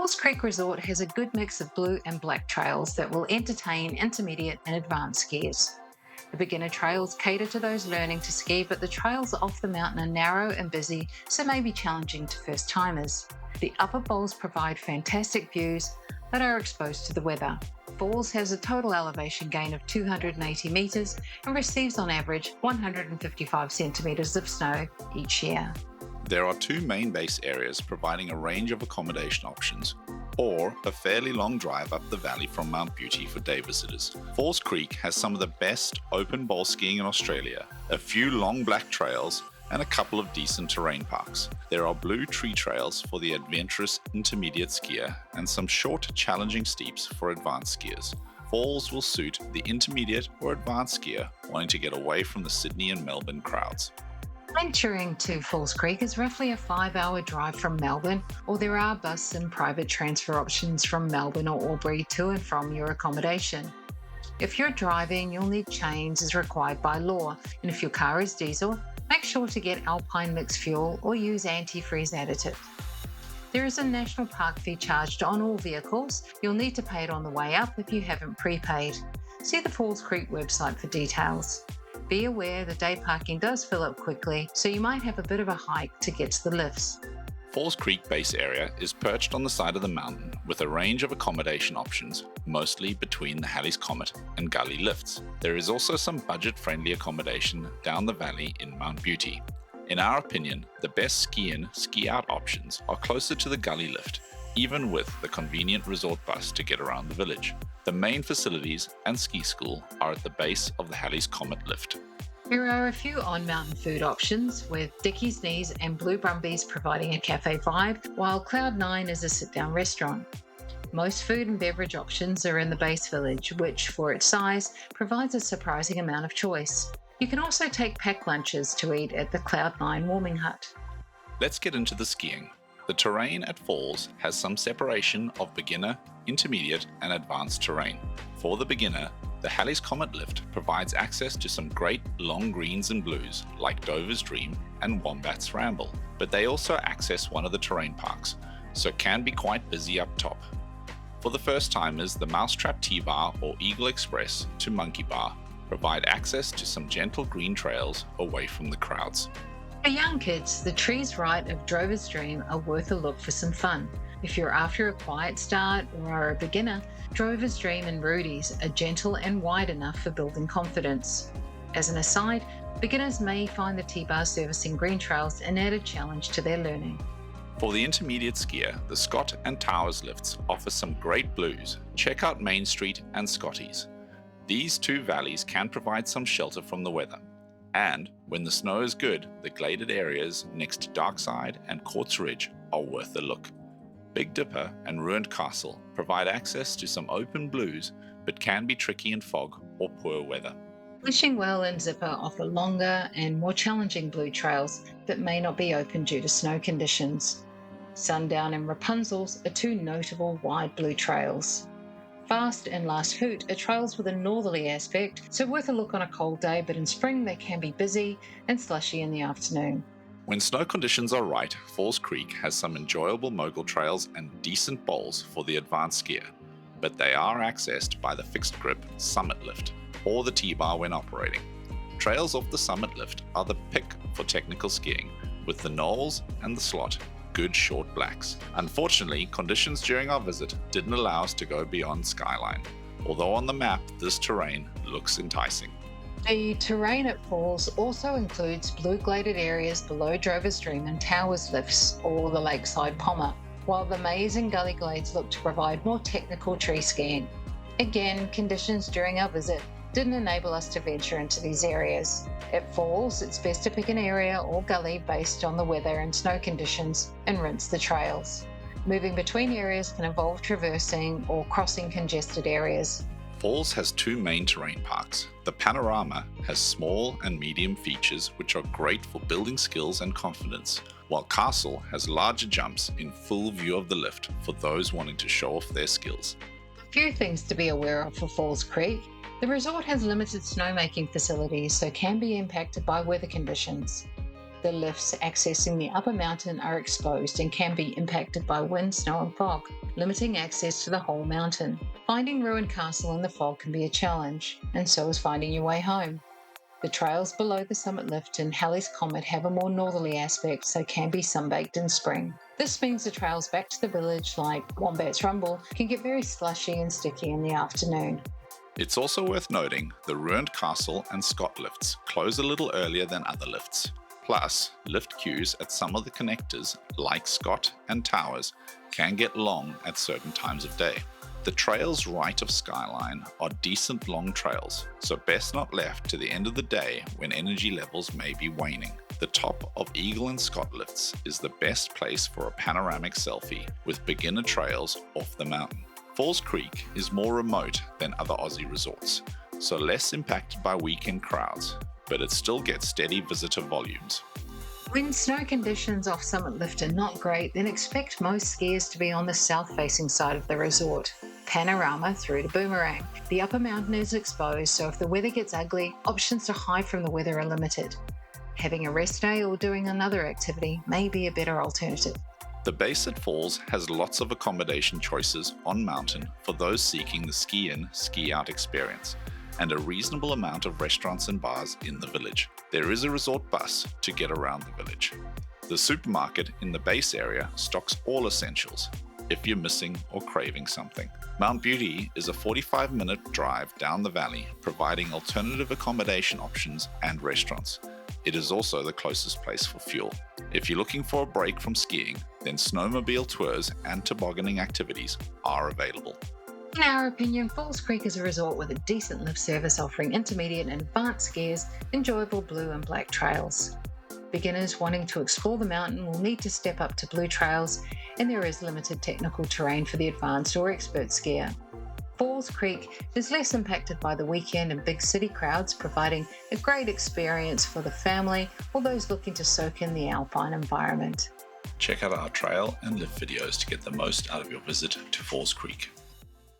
Falls Creek Resort has a good mix of blue and black trails that will entertain intermediate and advanced skiers. The beginner trails cater to those learning to ski, but the trails off the mountain are narrow and busy, so may be challenging to first timers. The upper bowls provide fantastic views but are exposed to the weather. Falls has a total elevation gain of 280 metres and receives on average 155 centimetres of snow each year. There are two main base areas providing a range of accommodation options, or a fairly long drive up the valley from Mount Beauty for day visitors. Falls Creek has some of the best open bowl skiing in Australia, a few long black trails, and a couple of decent terrain parks. There are blue tree trails for the adventurous intermediate skier and some short, challenging steeps for advanced skiers. Falls will suit the intermediate or advanced skier wanting to get away from the Sydney and Melbourne crowds. Venturing to Falls Creek is roughly a 5-hour drive from Melbourne, or there are bus and private transfer options from Melbourne or Albury to and from your accommodation. If you're driving, you'll need chains as required by law, and if your car is diesel, make sure to get alpine mixed fuel or use antifreeze additive. There is a national park fee charged on all vehicles. You'll need to pay it on the way up if you haven't prepaid. See the Falls Creek website for details. Be aware the day parking does fill up quickly, so you might have a bit of a hike to get to the lifts. Falls Creek base area is perched on the side of the mountain with a range of accommodation options, mostly between the Halley's Comet and Gully lifts. There is also some budget-friendly accommodation down the valley in Mount Beauty. In our opinion, the best ski-in, ski-out options are closer to the Gully lift, even with the convenient resort bus to get around the village. The main facilities and ski school are at the base of the Halley's Comet lift. There are a few on-mountain food options, with Dickie's Knees and Blue Brumbies providing a cafe vibe, while Cloud9 is a sit-down restaurant. Most food and beverage options are in the base village, which, for its size, provides a surprising amount of choice. You can also take packed lunches to eat at the Cloud9 warming hut. Let's get into the skiing. The terrain at Falls has some separation of beginner, intermediate, and advanced terrain. For the beginner, the Halley's Comet lift provides access to some great long greens and blues like Dover's Dream and Wombat's Ramble, but they also access one of the terrain parks, so can be quite busy up top. For the first timers, the Mousetrap T-Bar or Eagle Express to Monkey Bar provide access to some gentle green trails away from the crowds. For young kids, the trees right of Drover's Dream are worth a look for some fun. If you're after a quiet start or are a beginner, Drover's Dream and Rudy's are gentle and wide enough for building confidence. As an aside, beginners may find the T-Bar servicing green trails an added challenge to their learning. For the intermediate skier, the Scott and Towers lifts offer some great blues. Check out Main Street and Scotty's. These two valleys can provide some shelter from the weather. And when the snow is good, the gladed areas next to Darkside and Quartz Ridge are worth a look. Big Dipper and Ruined Castle provide access to some open blues, but can be tricky in fog or poor weather. Wishing Well and Zipper offer longer and more challenging blue trails that may not be open due to snow conditions. Sundown and Rapunzel's are two notable wide blue trails. Fast and Last Hoot are trails with a northerly aspect, so worth a look on a cold day, but in spring they can be busy and slushy in the afternoon. When snow conditions are right, Falls Creek has some enjoyable mogul trails and decent bowls for the advanced skier, but they are accessed by the fixed grip Summit Lift or the T-Bar when operating. Trails off the Summit Lift are the pick for technical skiing, with the Knolls and the Slot good short blacks. Unfortunately, conditions during our visit didn't allow us to go beyond Skyline, although on the map this terrain looks enticing. The terrain at Falls also includes blue gladed areas below Drover's Dream and Towers lifts, or the Lakeside Pommer, while the maze and gully glades look to provide more technical tree skiing. Again, conditions during our visit didn't enable us to venture into these areas. At Falls, it's best to pick an area or gully based on the weather and snow conditions and rinse the trails. Moving between areas can involve traversing or crossing congested areas. Falls has two main terrain parks. The Panorama has small and medium features which are great for building skills and confidence, while Castle has larger jumps in full view of the lift for those wanting to show off their skills. A few things to be aware of for Falls Creek. The resort has limited snowmaking facilities, so can be impacted by weather conditions. The lifts accessing the upper mountain are exposed and can be impacted by wind, snow, and fog, limiting access to the whole mountain. Finding Ruined Castle in the fog can be a challenge, and so is finding your way home. The trails below the summit lift and Halley's Comet have a more northerly aspect, so can be sunbaked in spring. This means the trails back to the village, like Wombat's Rumble, can get very slushy and sticky in the afternoon. It's also worth noting the Ruined Castle and Scott lifts close a little earlier than other lifts. Plus, lift queues at some of the connectors, like Scott and Towers, can get long at certain times of day. The trails right of Skyline are decent long trails, so best not left to the end of the day when energy levels may be waning. The top of Eagle and Scott lifts is the best place for a panoramic selfie with beginner trails off the mountain. Falls Creek is more remote than other Aussie resorts, so less impacted by weekend crowds, but it still gets steady visitor volumes. When snow conditions off Summit Lift are not great, then expect most skiers to be on the south-facing side of the resort. Panorama through to Boomerang. The upper mountain is exposed, so if the weather gets ugly, options to hide from the weather are limited. Having a rest day or doing another activity may be a better alternative. The base at Falls has lots of accommodation choices on mountain for those seeking the ski-in, ski-out experience, and a reasonable amount of restaurants and bars in the village. There is a resort bus to get around the village. The supermarket in the base area stocks all essentials if you're missing or craving something. Mount Beauty is a 45-minute drive down the valley, providing alternative accommodation options and restaurants. It is also the closest place for fuel. If you're looking for a break from skiing, then snowmobile tours and tobogganing activities are available. In our opinion, Falls Creek is a resort with a decent lift service offering intermediate and advanced skiers enjoyable blue and black trails. Beginners wanting to explore the mountain will need to step up to blue trails, and there is limited technical terrain for the advanced or expert skier. Falls Creek is less impacted by the weekend and big city crowds, providing a great experience for the family or those looking to soak in the alpine environment. Check out our trail and lift videos to get the most out of your visit to Falls Creek.